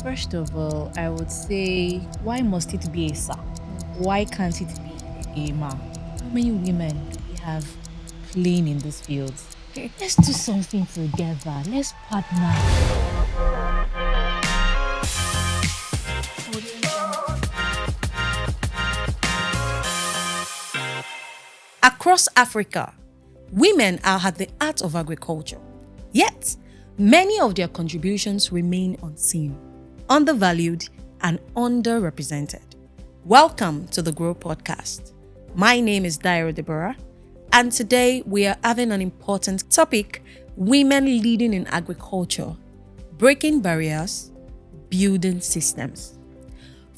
First of all, I would say, why must it be a sir? Why can't it be a ma? How many women do we have playing in these fields? Let's do something together. Let's partner. Across Africa, women are at the heart of agriculture. Yet, many of their contributions remain unseen, undervalued, and underrepresented. Welcome to the Grow Podcast. My name is Deborah, and today we are having an important topic: women leading in agriculture, breaking barriers, building systems.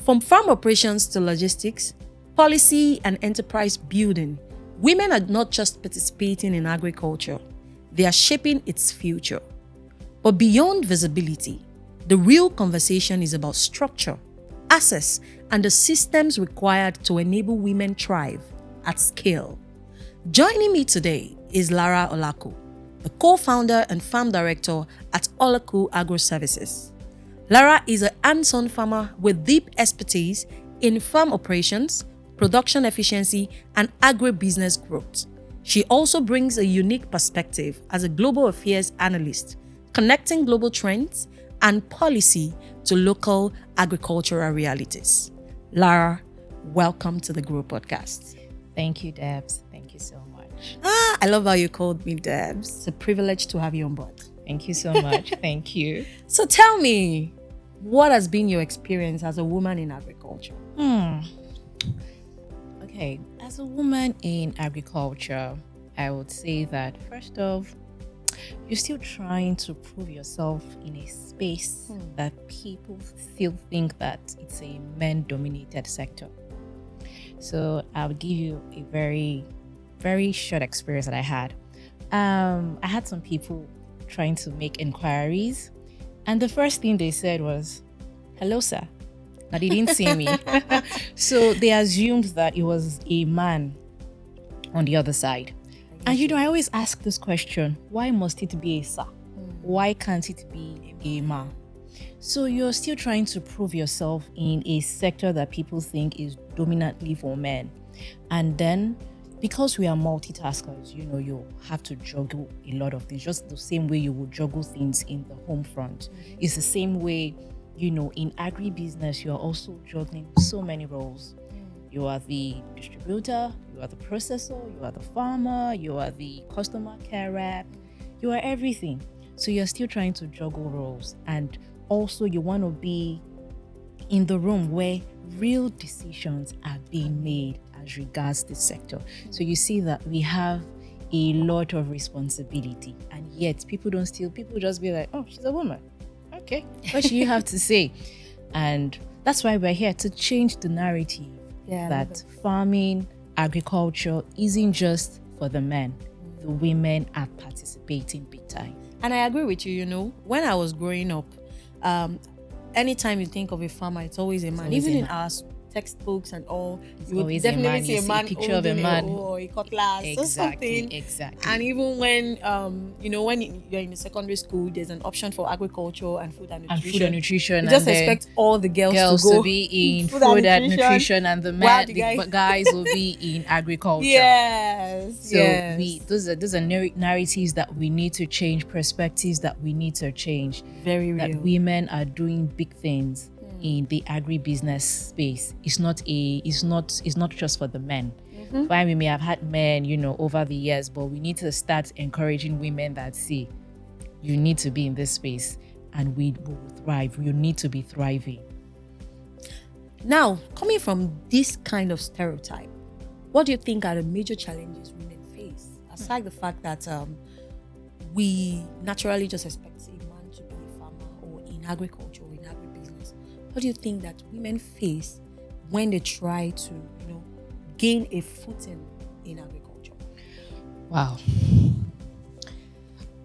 From farm operations to logistics, policy, and enterprise building, women are not just participating in agriculture, they are shaping its future. But beyond visibility, the real conversation is about structure, access, and the systems required to enable women thrive at scale. Joining me today is Lara Olaku, the co-founder and farm director at Olaku Agro Services. Lara is a hands-on farmer with deep expertise in farm operations, production efficiency, and agribusiness growth. She also brings a unique perspective as a global affairs analyst, connecting global trends and policy to local agricultural realities. Lara, welcome to the Grow Podcast. Thank you, Debbs. Thank you so much. I love how you called me Debbs. It's a privilege to have you on board. Thank you so much. Thank you. So tell me, what has been your experience as a woman in agriculture? Okay, as a woman in agriculture, I would say that first off, you're still trying to prove yourself in a space that people still think that it's a men-dominated sector. So I'll give you a very, very short experience that I had. I had some people trying to make inquiries, and the first thing they said was, "Hello, sir." Now they didn't see me. So they assumed that it was a man on the other side. And I always ask this question, why must it be a sir? Why can't it be a ma? So you're still trying to prove yourself in a sector that people think is dominantly for men. And then because we are multitaskers, you have to juggle a lot of things, just the same way you would juggle things in the home front. It's the same way, in agribusiness, you are also juggling so many roles. You are the distributor, you are the processor, you are the farmer, you are the customer care rep, you are everything. So you're still trying to juggle roles. And also you want to be in the room where real decisions are being made as regards this sector. So you see that we have a lot of responsibility, and yet people just be like, "Oh, she's a woman. Okay, what do you have to say?" And that's why we're here to change the narrative that farming, agriculture isn't just for the men. The women are participating big time. And I agree with you, when I was growing up, anytime you think of a farmer, it's always a man. Even in our textbooks and all, you would definitely see a man, picture of a man or a cutlass or something. Exactly. And even when when you're in the secondary school, there's an option for agriculture and food and nutrition. You just expect all the girls to be in food and nutrition, and the guys will be in agriculture. Yes. So those are narratives that we need to change, perspectives that we need to change. Very real. That women are doing big things in the agribusiness space. It's not just for the men. Why we may have had men, over the years, but we need to start encouraging women that, see, you need to be in this space and we will thrive. You need to be thriving. Now, coming from this kind of stereotype, what do you think are the major challenges women face? Aside the fact that we naturally just expect a man to be a farmer or in agriculture or in agribusiness, what do you think that women face when they try to, gain a footing in agriculture? Wow.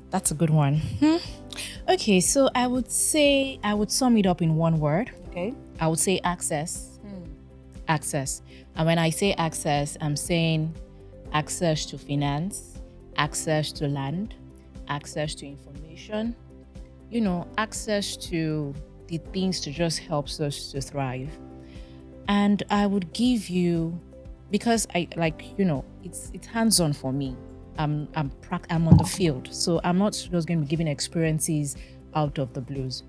That's a good one. Okay, so I would sum it up in one word. Okay. I would say access. Access. And when I say access, I'm saying access to finance, access to land, access to information, access to the things to just help us to thrive. And I would give you, because I like, it's hands-on for me. I'm on the field, so I'm not just going to be giving experiences out of the blues.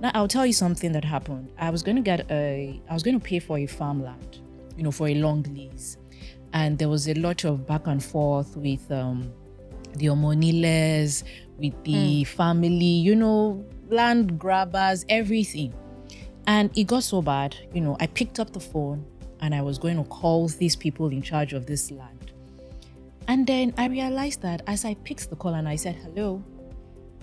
Now I'll tell you something that happened. I was going to pay for a farmland, for a long lease, and there was a lot of back and forth with the Omoniles, with the family, land grabbers, everything. And it got so bad, I picked up the phone and I was going to call these people in charge of this land. And then I realized that as I picked the call and I said, hello,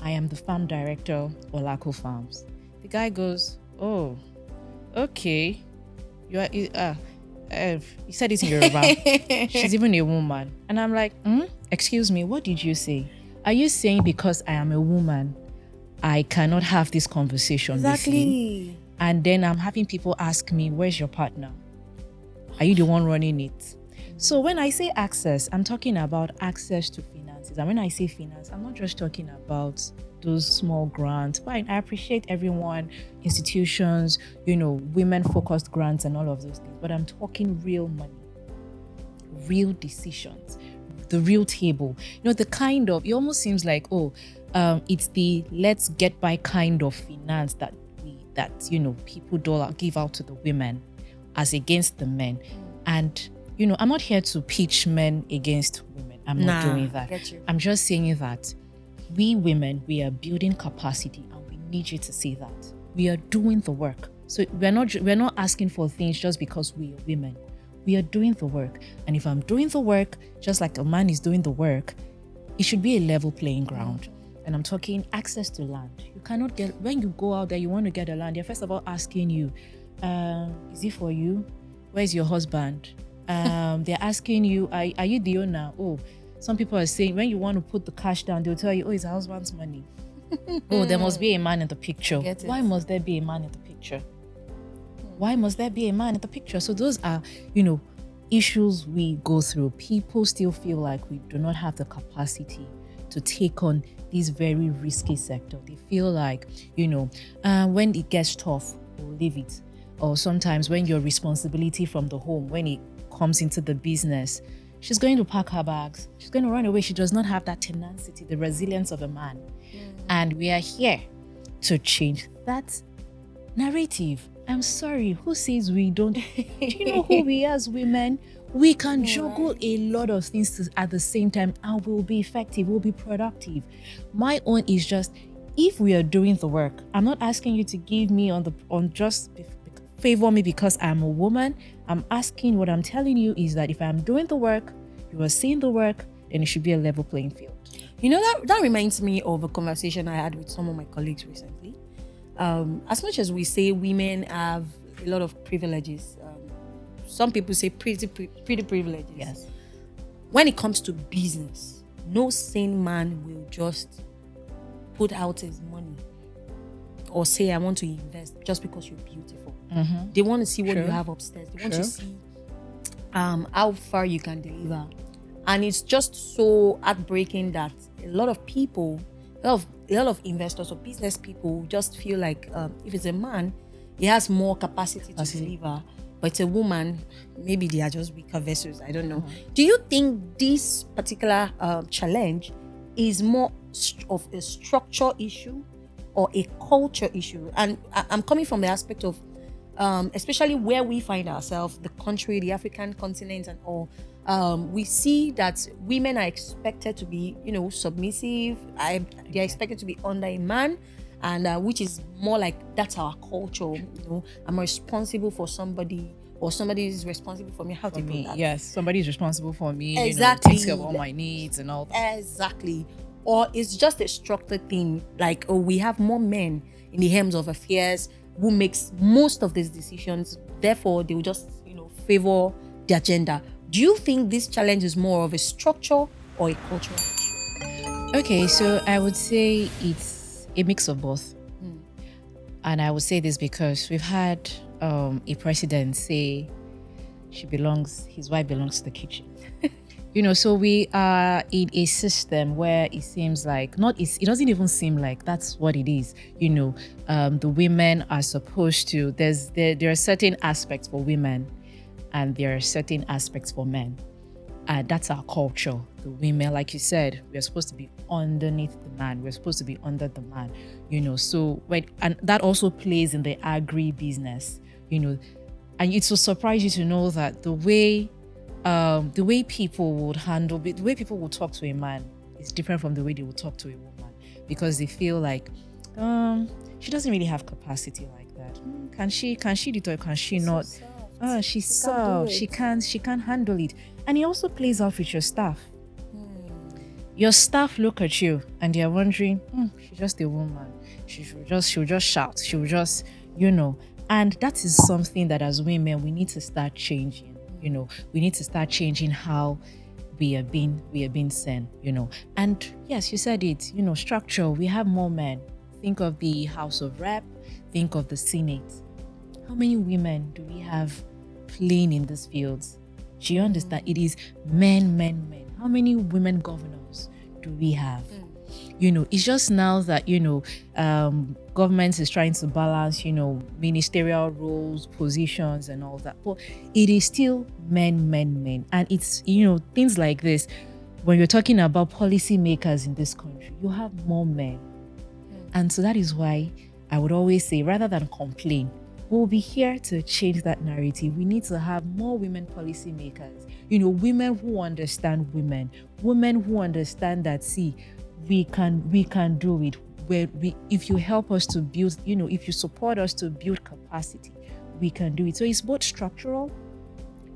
I am the farm director, Olaku Farms. The guy goes, oh, okay. You said it in Yoruba. She's even a woman. And I'm like, excuse me, what did you say? Are you saying because I am a woman, I cannot have this conversation Exactly. with you? And then I'm having people ask me, where's your partner? Are you the one running it? So when I say access, I'm talking about access to finances. And when I say finance, I'm not just talking about those small grants. Fine, I appreciate everyone, institutions, women-focused grants and all of those things. But I'm talking real money, real decisions, the real table. The kind of, it almost seems like, it's the let's get by kind of finance that people give out to the women as against the men. And I'm not here to pitch men against women. I'm not doing that. Get you. I'm just saying that we women, we are building capacity, and we need you to see that. We are doing the work. So we're not asking for things just because we are women. We are doing the work. And if I'm doing the work, just like a man is doing the work, it should be a level playing ground. And I'm talking access to land. You cannot when you go out there, you want to get a land, they're first of all asking you, is it for you? Where's your husband? They're asking you, are you the owner? Oh, some people are saying when you want to put the cash down, they'll tell you, oh, it's her husband's money. Oh, there must be a man in the picture. Why must there be a man in the picture? Why must there be a man in the picture? So those are, issues we go through. People still feel like we do not have the capacity to take on this very risky sector. They feel like, when it gets tough, we'll leave it. Or sometimes when your responsibility from the home, when it comes into the business, she's going to pack her bags. She's going to run away. She does not have that tenacity, the resilience of a man. And we are here to change that narrative. I'm sorry, who says we don't? Do you know who we are as women? We can juggle a lot of things at the same time and we'll be effective, we'll be productive. My own is just, if we are doing the work, I'm not asking you to give me favor me because I'm a woman. I'm asking, what I'm telling you is that if I'm doing the work, you are seeing the work, then it should be a level playing field. That reminds me of a conversation I had with some of my colleagues recently. As much as we say women have a lot of privileges, some people say pretty privileges. Yes. When it comes to business, no sane man will just put out his money or say, I want to invest just because you're beautiful. Mm-hmm. They want to see what you have upstairs. They want to see how far you can deliver. And it's just so heartbreaking that a lot of people, a lot of investors or business people just feel like if it's a man, he has more capacity to deliver. But it's a woman, maybe they are just weaker vessels. I don't know. Mm-hmm. Do you think this particular challenge is more of a structure issue or a culture issue? And I'm coming from the aspect of especially where we find ourselves, the country, the African continent and all. We see that women are expected to be, submissive. They're expected to be under a man, and which is more like that's our culture. I'm responsible for somebody, or somebody is responsible for me. How to put that? Yes, somebody is responsible for me. Exactly. Takes care of all my needs and all that. Exactly. Or it's just a structured thing, like we have more men in the helms of affairs who makes most of these decisions. Therefore, they will just favor their gender. Do you think this challenge is more of a structure or a cultural issue? Okay, so I would say it's a mix of both. And I would say this because we've had a president say his wife belongs to the kitchen. So we are in a system where it seems like it doesn't even seem like that's what it is. The women are supposed to, there are certain aspects for women and there are certain aspects for men. And that's our culture. The women, like you said, we're supposed to be underneath the man. We're supposed to be under the man, So and that also plays in the agribusiness, and it will surprise you to know that the way people would handle it, the way people would talk to a man is different from the way they would talk to a woman, because they feel like she doesn't really have capacity like that. Can she do it or can she not? She's soft. She can't handle it. And it also plays out with your staff. Your staff look at you and they're wondering, she's just a woman. She'll just shout. She'll just, And that is something that as women we need to start changing. We need to start changing how we are being seen. And yes, you said it. Structure. We have more men. Think of the House of Rep. Think of the Senate. How many women do we have playing in these fields? Do you understand? It is men. How many women governors do we have? It's just now that, government is trying to balance, ministerial roles, positions and all that. But it is still men. And it's, things like this. When you're talking about policy makers in this country, you have more men. And so that is why I would always say, rather than complain, we'll be here to change that narrative. We need to have more women policymakers, women who understand women who understand that, see, we can do it. If you help us to build, if you support us to build capacity, we can do it. So it's both structural,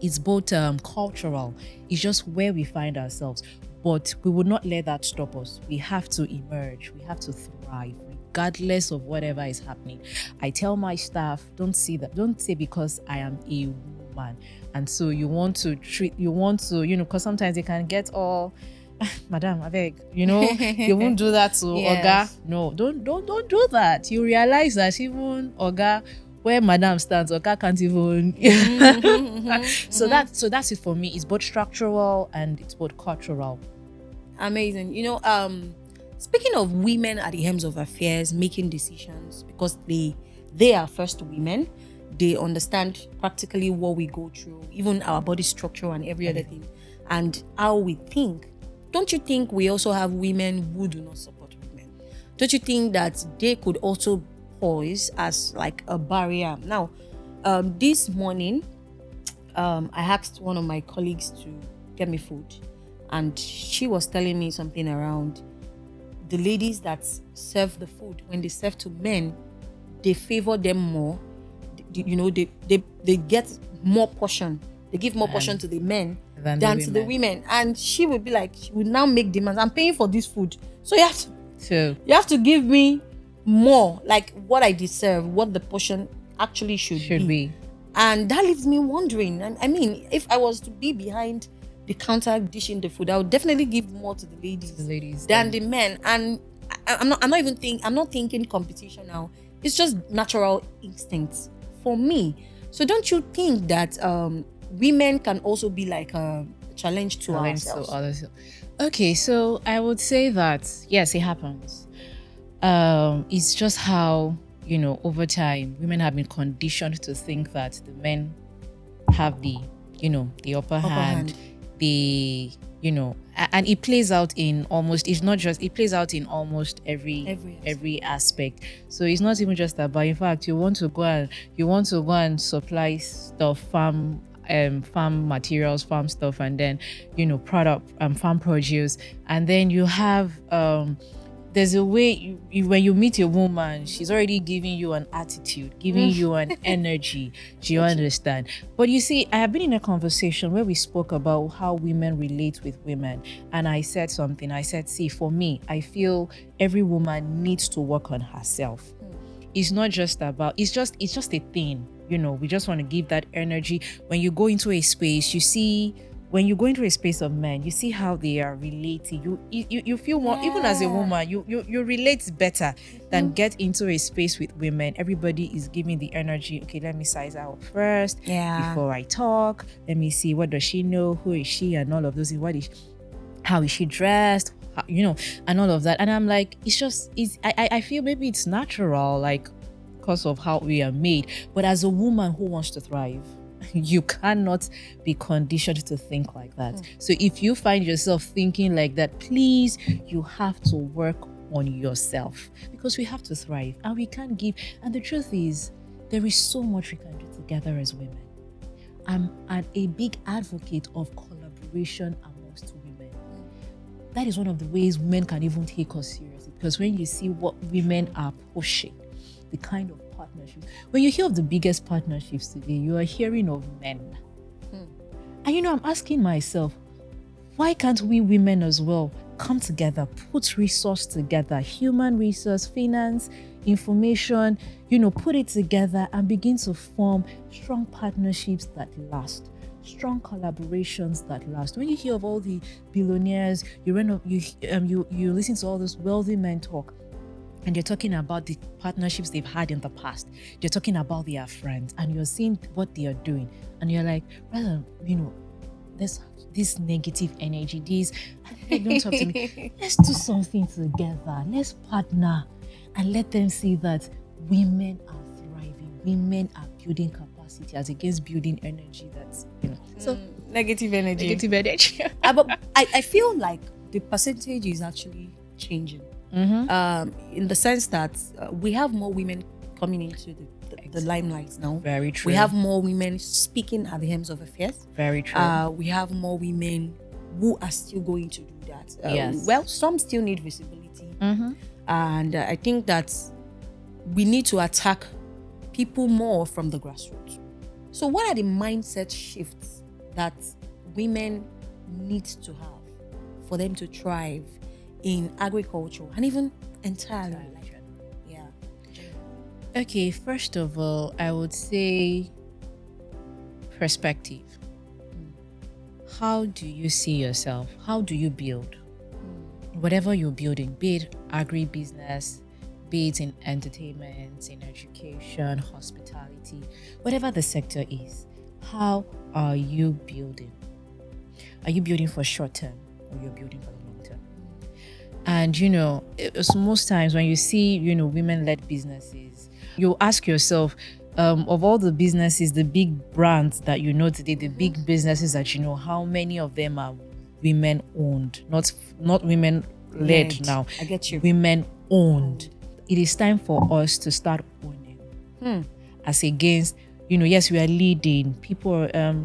it's both cultural. It's just where we find ourselves. But we would not let that stop us. We have to emerge. We have to thrive, regardless of whatever is happening. I tell my staff, don't say because I am a woman. And so you want to, because sometimes they can get all, Madam, I beg, you won't do that to Yes. Oga. No, don't do that. You realize that even Oga, where Madam stands, Oga can't even. So that's it for me. It's both structural and it's both cultural. Amazing. Speaking of women at the helms of affairs, making decisions, because they are first women, they understand practically what we go through, even our body structure and every other thing, and how we think. Don't you think we also have women who do not support women? Don't you think that they could also pose as like a barrier? Now, this morning, I asked one of my colleagues to get me food, and she was telling me something around the ladies that serve the food. When they serve to men, they favor them more. They get more portion. They give more portion to the men than to the women. And she would be like, she would now make demands. I'm paying for this food, so you have to give me more, like what I deserve, what the portion actually should be. And that leaves me wondering. And I mean, if I was to be behind the counter dishing the food, I would definitely give more to the ladies than the men. And I'm not thinking competition now. It's just natural instincts for me. So don't you think that women can also be like a challenge to ourselves? To others. Okay, so I would say that yes, it happens. It's just how, over time, women have been conditioned to think that the men have the upper hand. And it plays out in almost, it plays out in almost every aspect. So it's not even just about, in fact, you want to go and supply stuff, farm materials, farm stuff, and then product, farm produce, and then you have there's a way when you meet a woman, she's already giving you an attitude, giving you an energy. Do you understand? But you see, I have been in a conversation where we spoke about how women relate with women, and I said something. I said, see, for me, I feel every woman needs to work on herself. It's not just about, it's just a thing. We just want to give that energy. When you go into a space, you see when you go into a space of men, you see how they are relating. You feel more, even as a woman, you relate better than get into a space with women. Everybody is giving the energy. Okay, let me size out first before I talk. Let me see, what does she know? Who is she? And all of those. How is she dressed? And all of that. And I'm like, I feel maybe it's natural, like, because of how we are made. But as a woman who wants to thrive, you cannot be conditioned to think like that. So if you find yourself thinking like that, please, you have to work on yourself, because we have to thrive and we can't give. And the truth is, there is so much we can do together as women. I'm a big advocate of collaboration amongst women. That is one of the ways women can even take us seriously, because when you see what women are pushing, the kind of partnerships. When you hear of the biggest partnerships today, you are hearing of men. And I'm asking myself, why can't we women as well come together, put resource together, human resource, finance, information, put it together and begin to form strong partnerships that last, strong collaborations that last. When you hear of all the billionaires, you listen to all those wealthy men talk, and they're talking about the partnerships they've had in the past. They're talking about their friends, and you're seeing what they are doing. And you're like, rather, this negative energy, don't talk to me. Let's do something together. Let's partner and let them see that women are thriving. Women are building capacity as against building energy that's, So Negative energy. Negative energy. But I feel like the percentage is actually changing. In the sense that we have more women coming into the limelight now. Very true. We have more women speaking at the helms of affairs. Very true. We have more women who are still going to do that. Yes. Well, some still need visibility. And I think that we need to attack people more from the grassroots. So what are the mindset shifts that women need to have for them to thrive in agriculture and even entirely? Okay, first of all, I would say perspective. How do you see yourself? How do you build? Whatever you're building, be it agribusiness, be it in entertainment, in education, hospitality, whatever the sector is, how are you building? Are you building for short term, or you're building for the long term? And it's most times when you see women-led businesses, you ask yourself, of all the businesses, the big brands that today, the big businesses that how many of them are women owned, not women led now. I get you. Women owned. It is time for us to start owning. As against, yes, we are leading.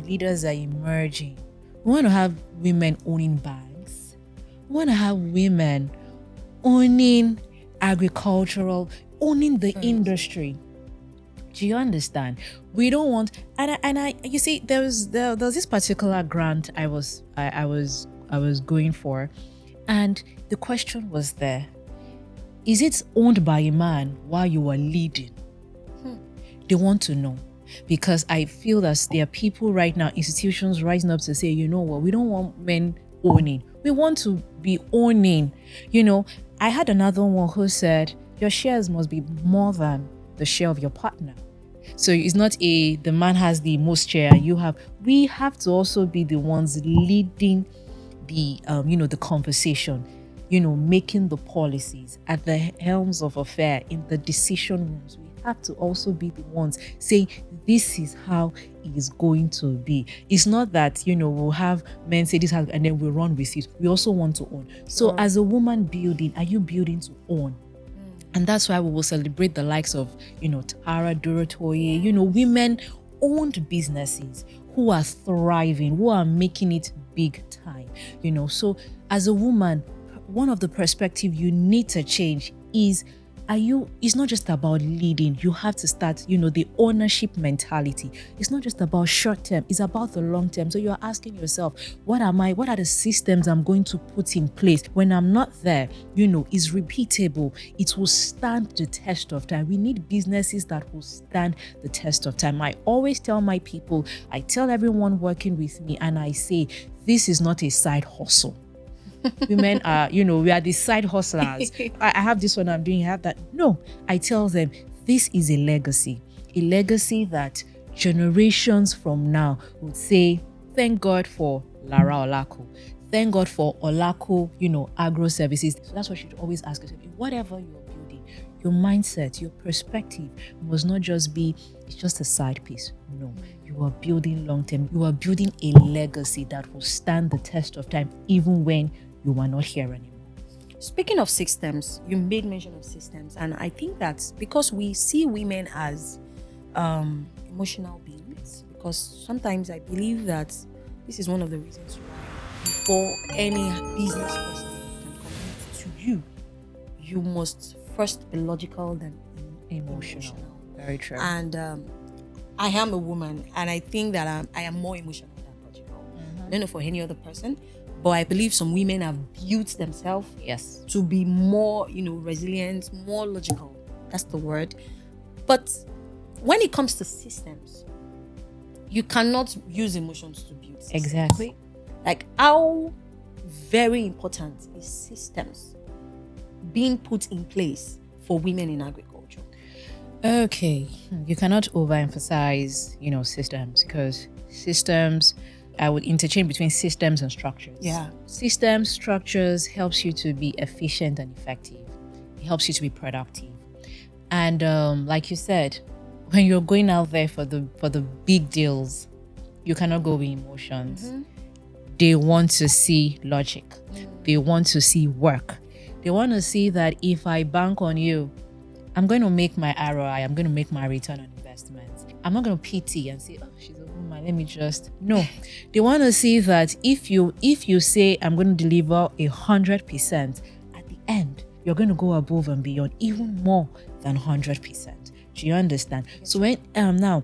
Leaders are emerging. We want to have women owning banks. We want to have women owning agricultural, owning the industry. Do you understand? We don't want, and I you see, there was this particular grant I was going for, and the question was there: is it owned by a man while you are leading? They want to know, because I feel that there are people right now, institutions rising up to say, you know what, we don't want men owning. We want to be owning. I had another one who said, your shares must be more than the share of your partner. So it's not the man has the most share, you have. We have to also be the ones leading the the conversation, making the policies at the helms of affair, in the decision rooms. We have to also be the ones saying, this is how it is going to be. It's not that we'll have men say this and then we'll run with it. We also want to own. So as a woman building, are you building to own? And that's why we will celebrate the likes of, Tara, Dorotoye, women owned businesses who are thriving, who are making it big time, So as a woman, one of the perspective you need to change is It's not just about leading. You have to start, the ownership mentality. It's not just about short term, it's about the long term. So you're asking yourself, what are the systems I'm going to put in place when I'm not there? Is repeatable. It will stand the test of time. We need businesses that will stand the test of time. I always tell my people, I tell everyone working with me, and I say, this is not a side hustle. Women are, we are the side hustlers. I have this one I'm doing, I have that. No, I tell them, this is a legacy that generations from now would say, thank God for Lara Olaku. Thank God for Olaku, Agro services. So that's what you should always ask yourself. Whatever you're building, your mindset, your perspective must not just be, it's just a side piece. No, you are building long term. You are building a legacy that will stand the test of time, even when you are not here anymore. Speaking of systems, you made mention of systems, and I think that's because we see women as emotional beings. Because sometimes I believe that this is one of the reasons why, before any business person can commit to you, you must first be logical than emotional. Very true. And I am a woman, and I think that I am more emotional than logical. I don't know for any other person, but I believe some women have built themselves to be more, resilient, more logical. That's the word. But when it comes to systems, you cannot use emotions to build systems. Exactly. Like, how very important is systems being put in place for women in agriculture? Okay, you cannot overemphasize, systems, because systems, I would interchange between systems and structures. Yeah. Systems, structures helps you to be efficient and effective. It helps you to be productive. And like you said, when you're going out there for the big deals, you cannot go with emotions. They want to see logic. They want to see work. They want to see that if I bank on you, I'm going to make my ROI, I'm going to make my return on investment. I'm not going to pity and say, oh, she's a woman, let me just... No. They want to see that if you say I'm going to deliver 100%, at the end, you're going to go above and beyond, even more than 100%. Do you understand? So when now,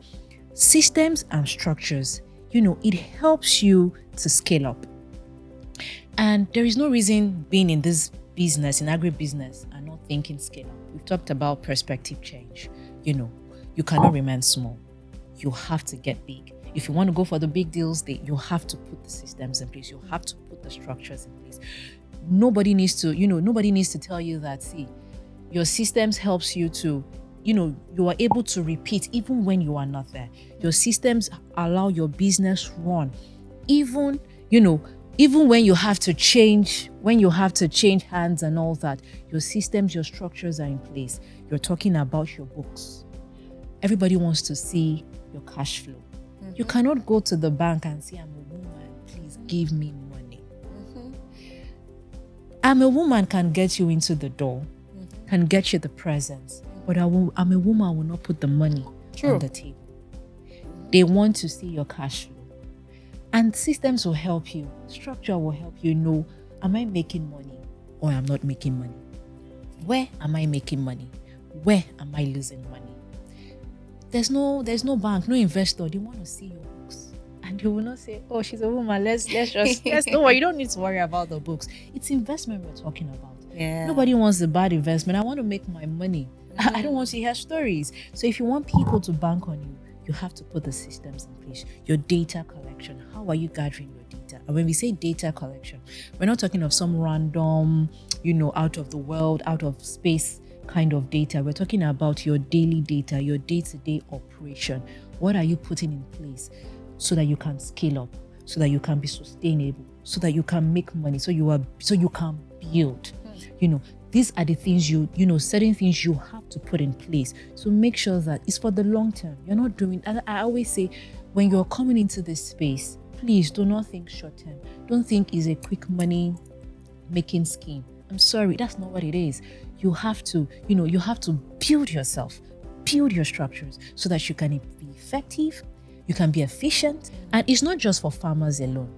systems and structures, it helps you to scale up. And there is no reason being in this business, in agribusiness, and not thinking scale up. We've talked about perspective change. You cannot remain small. You have to get big. If you want to go for the big deals, you have to put the systems in place. You have to put the structures in place. Nobody needs to tell you that, see, your systems helps you to, you are able to repeat even when you are not there. Your systems allow your business run. Even when you have to change, hands and all that, your systems, your structures are in place. You're talking about your books. Everybody wants to see your cash flow. You cannot go to the bank and say, I'm a woman, please give me money. I'm a woman can get you into the door, can get you the presents, but I'm a woman, I will not put the money on the table. They want to see your cash flow. And systems will help you. Structure will help you know, am I making money or I'm not making money? Where am I making money? Where am I losing money? There's no bank, no investor. They want to see your books. And you will not say, oh, she's a woman. Let's don't worry. You don't need to worry about the books. It's investment we're talking about. Yeah. Nobody wants the bad investment. I want to make my money. I don't want to hear stories. So if you want people to bank on you, you have to put the systems in place. Your data collection. How are you gathering your data? And when we say data collection, we're not talking of some random, out of the world, out of space kind of data. We're talking about your daily data, your day-to-day operation. What are you putting in place so that you can scale up, so that you can be sustainable, so that you can make money, so you can build? These are the things certain things you have to put in place. So make sure that it's for the long term. You're not doing, and I always say, when you're coming into this space, please do not think short term. Don't think it's a quick money making scheme. I'm sorry, that's not what it is. You have to build yourself, build your structures so that you can be effective, you can be efficient. And it's not just for farmers alone.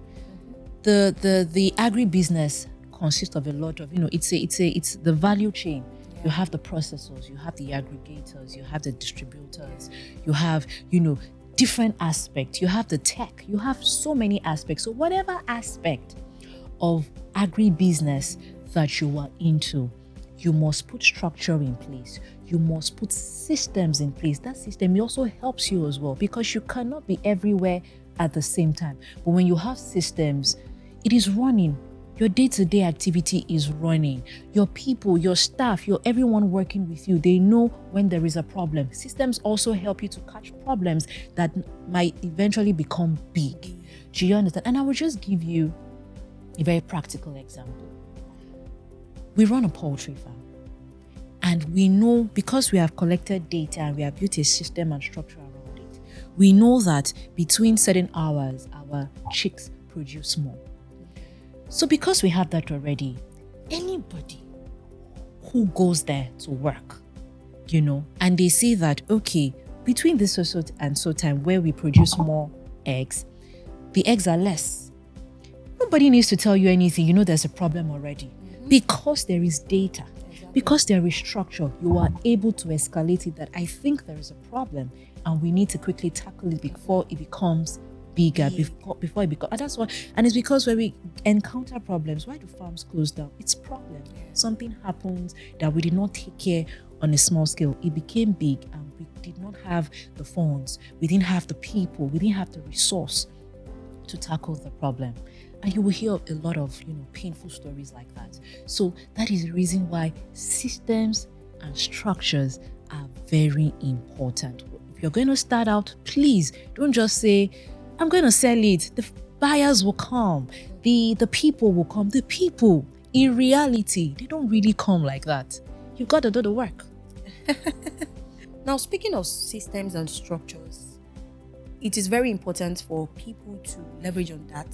The agribusiness consists of a lot of, it's the value chain. You have the processors, you have the aggregators, you have the distributors, you have, different aspects. You have the tech, you have so many aspects. So whatever aspect of agribusiness that you are into, you must put structure in place. You must put systems in place. That system also helps you as well, because you cannot be everywhere at the same time. But when you have systems, it is running. Your day-to-day activity is running. Your people, your staff, everyone working with you, they know when there is a problem. Systems also help you to catch problems that might eventually become big. Do you understand? And I will just give you a very practical example. We run a poultry farm, and we know, because we have collected data and we have built a system and structure around it, we know that between certain hours, our chicks produce more. So because we have that already, anybody who goes there to work, and they see that, okay, between this so and so time where we produce more eggs, the eggs are less. Nobody needs to tell you anything. There's a problem already. Because there is data, because there is structure, you are able to escalate it, that I think there is a problem and we need to quickly tackle it before it becomes bigger, before it becomes, and that's why. And it's because when we encounter problems, why do farms close down? It's problem. Something happens that we did not take care on a small scale. It became big, and we did not have the funds, we didn't have the people, we didn't have the resource to tackle the problem. And you will hear a lot of painful stories like that. So that is the reason why systems and structures are very important. If you're going to start out, please don't just say, I'm going to sell it. The buyers will come. The people will come. The people, in reality, they don't really come like that. You've got to do the work. Now, speaking of systems and structures, it is very important for people to leverage on that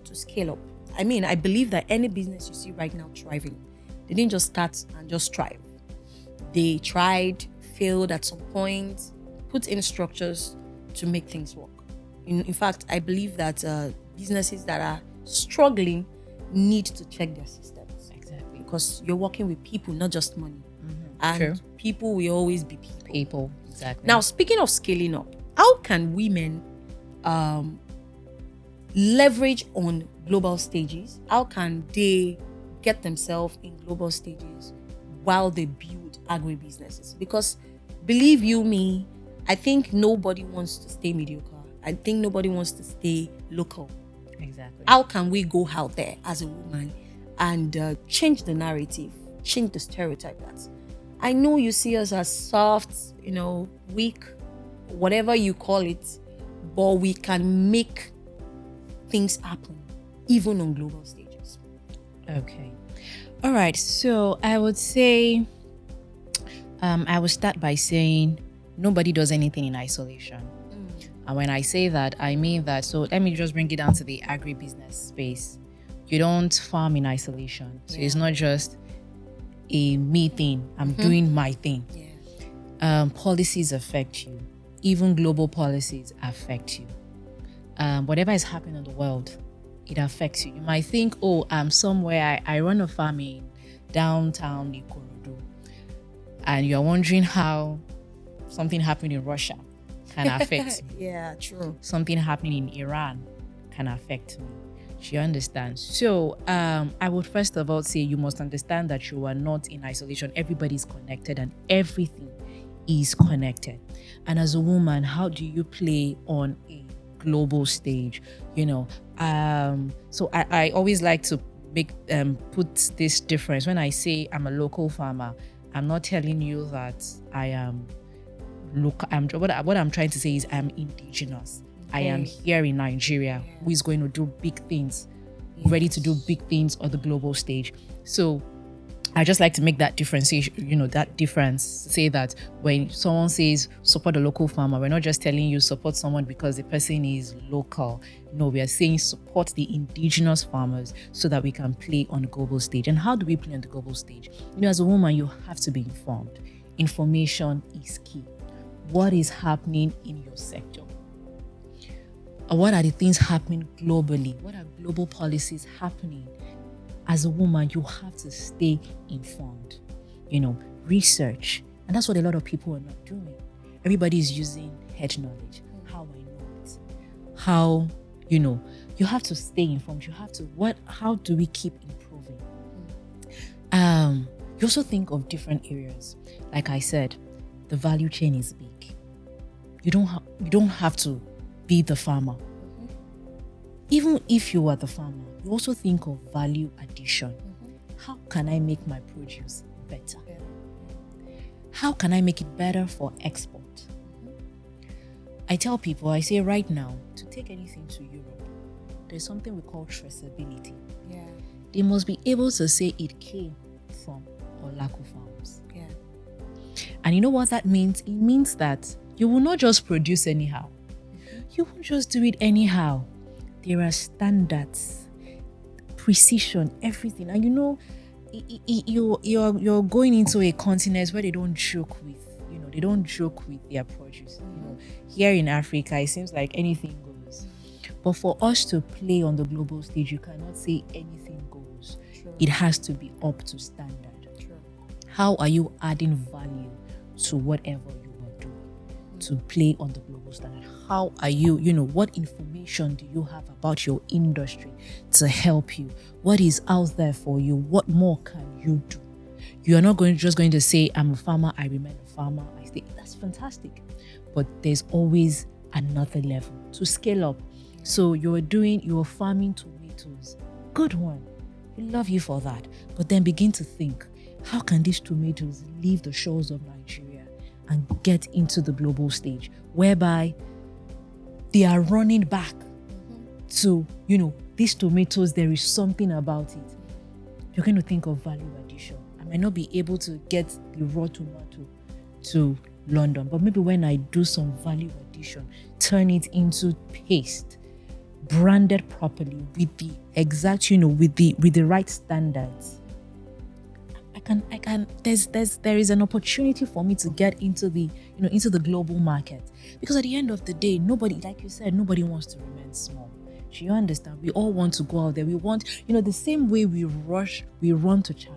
to scale up. I mean, I believe that any business you see right now thriving, they didn't just start and just thrive. They tried, failed at some point, put in structures to make things work. In fact, I believe that businesses that are struggling need to check their systems. Exactly. Because you're working with people, not just money. And True. people will always be people. People, exactly. Now, speaking of scaling up, how can women leverage on global stages? How can they get themselves in global stages while they build agribusinesses? Because believe you me, I think nobody wants to stay mediocre. I think nobody wants to stay local. Exactly. How can we go out there as a woman and change the narrative, change the stereotype? That I know you see us as soft, weak, whatever you call it, but we can make things happen even on global stages. Okay. All right. So I would say, I would start by saying nobody does anything in isolation. And when I say that, I mean that. So let me just bring it down to the agribusiness space. You don't farm in isolation. So it's not just a me thing. I'm doing my thing. Policies affect you. Even global policies affect you. Whatever is happening in the world, it affects you. You might think, oh, I'm somewhere, I run a farm in downtown Ikorodu, and you're wondering how something happened in Russia can affect me. Yeah, true. Something happening in Iran can affect me. Do you understand? So I would first of all say you must understand that you are not in isolation. Everybody's connected and everything is connected. And as a woman, how do you play on a global stage? So I always like to put this difference. When I say I'm a local farmer, I'm not telling you that I am what I'm trying to say is I'm indigenous. I am here in Nigeria, who is going to do big things, ready to do big things on the global stage. So I just like to make that differentiation, that difference. Say that when someone says support a local farmer, we're not just telling you support someone because the person is local. No, we are saying support the indigenous farmers so that we can play on the global stage. And how do we play on the global stage? As a woman, you have to be informed. Information is key. What is happening in your sector? What are the things happening globally? What are global policies happening? As a woman, you have to stay informed. research. And that's what a lot of people are not doing. Everybody is using head knowledge. How I know it. How, you have to stay informed. You have to, how do we keep improving? You also think of different areas. Like I said, the value chain is big. You don't have to be the farmer. Even if you are the farmer, you also think of value addition. How can I make my produce better? How can I make it better for export? I tell people, I say right now, to take anything to Europe, there's something we call traceability. Yeah. They must be able to say it came from Olaku farms. Yeah. And you know what that means? It means that you will not just produce anyhow. You won't just do it anyhow. There are standards, precision, everything. And you're going into a continent where they don't joke with, they don't joke with their produce. Here in Africa, it seems like anything goes. But for us to play on the global stage, you cannot say anything goes. True. It has to be up to standard. True. How are you adding value to whatever you are doing to play on the global standard? How are you, what information do you have about your industry to help you? What is out there for you? What more can you do? You are not just going to say, I'm a farmer, I remain a farmer, I stay. That's fantastic. But there's always another level to scale up. So you're farming tomatoes. Good one. We love you for that. But then begin to think, how can these tomatoes leave the shores of Nigeria and get into the global stage, whereby they are running back to, these tomatoes, there is something about it. You're going to think of value addition. I might not be able to get the raw tomato to London, but maybe when I do some value addition, turn it into paste, branded properly with the exact, with the right standards, there is an opportunity for me to get into the global market. Because at the end of the day, nobody, like you said, nobody wants to remain small. Do you understand? We all want to go out there. We want, the same way we run to China.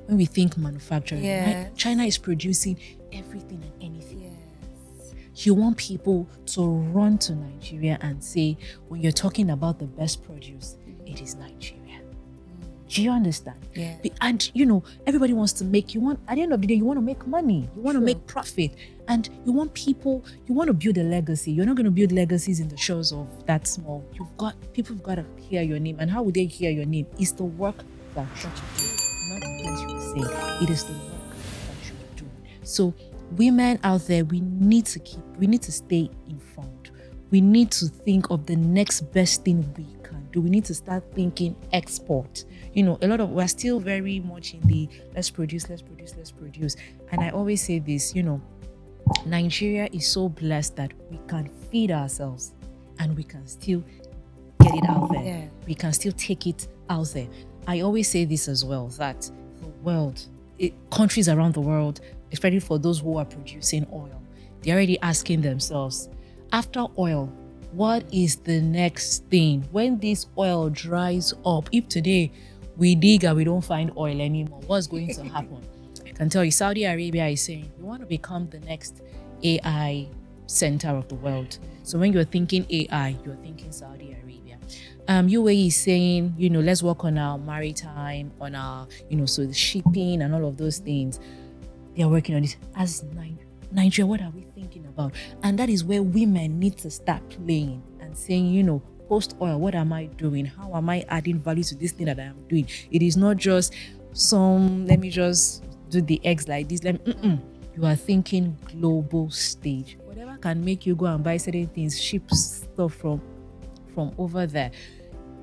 When we think manufacturing, right? China is producing everything and anything. Yes. You want people to run to Nigeria and say, when you're talking about the best produce, it is Nigeria. Do you understand? Yeah. And everybody wants to make, at the end of the day, you want to make money, you want to make profit, and you want to build a legacy. You're not going to build legacies in the shores of that small. People have got to hear your name. And how would they hear your name? It's the work that you do, not the things you say. It is the work that you do. So women out there, we need to stay informed. We need to think of the next best thing we can do. We need to start thinking export. We're still very much in the let's produce. And I always say this, Nigeria is so blessed that we can feed ourselves and we can still get it out there. Yeah. We can still take it out there. I always say this as well, that the world, countries around the world, especially for those who are producing oil, they're already asking themselves, after oil, what is the next thing? When this oil dries up, if today we dig and we don't find oil anymore, what's going to happen? I can tell you, Saudi Arabia is saying, we want to become the next AI center of the world. So when you're thinking AI, you're thinking Saudi Arabia. UAE is saying, let's work on our maritime, on our, so the shipping and all of those things. They are working on it. As Nigeria, what are we thinking about? And that is where women need to start playing and saying, post oil, what am I doing? How am I adding value to this thing that I am doing? It is not just let me just do the eggs like this. You are thinking global stage. Whatever can make you go and buy certain things, ship stuff from over there.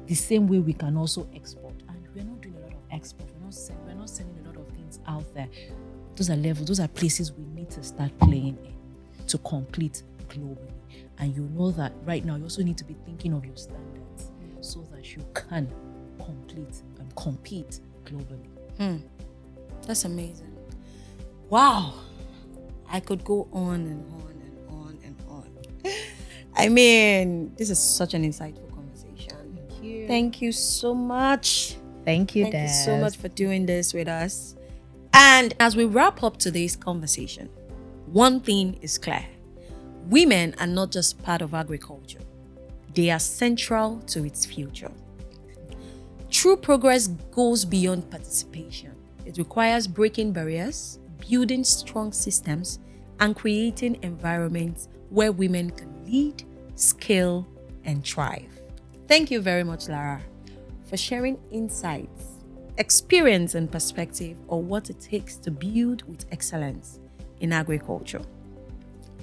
The same way we can also export. And we're not doing a lot of export. We're not sending a lot of things out there. Those are levels, those are places we need to start playing in to compete globally. And you know that right now you also need to be thinking of your standards so that you can compete globally. That's amazing. Wow. I could go on and on and on and on. I mean, this is such an insightful conversation. Thank you. Thank you so much. Thank you, Thank Debbs. you so much for doing this with us. And And as we wrap up today's conversation, one thing is clear. Women are not just part of agriculture. They are central to its future. True progress goes beyond participation. It requires breaking barriers, building strong systems, and creating environments where women can lead, scale, and thrive. Thank you very much, Lara, for sharing insights, experience, and perspective on what it takes to build with excellence in agriculture.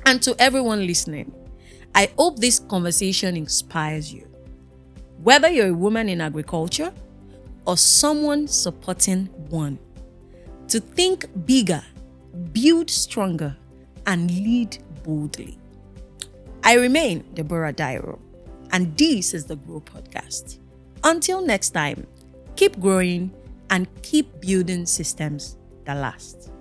And to everyone listening, I hope this conversation inspires you. Whether you're a woman in agriculture or someone supporting one, to think bigger, build stronger, and lead boldly. I remain Deborah Dairo, and this is the Grow Podcast. Until next time, keep growing and keep building systems that last.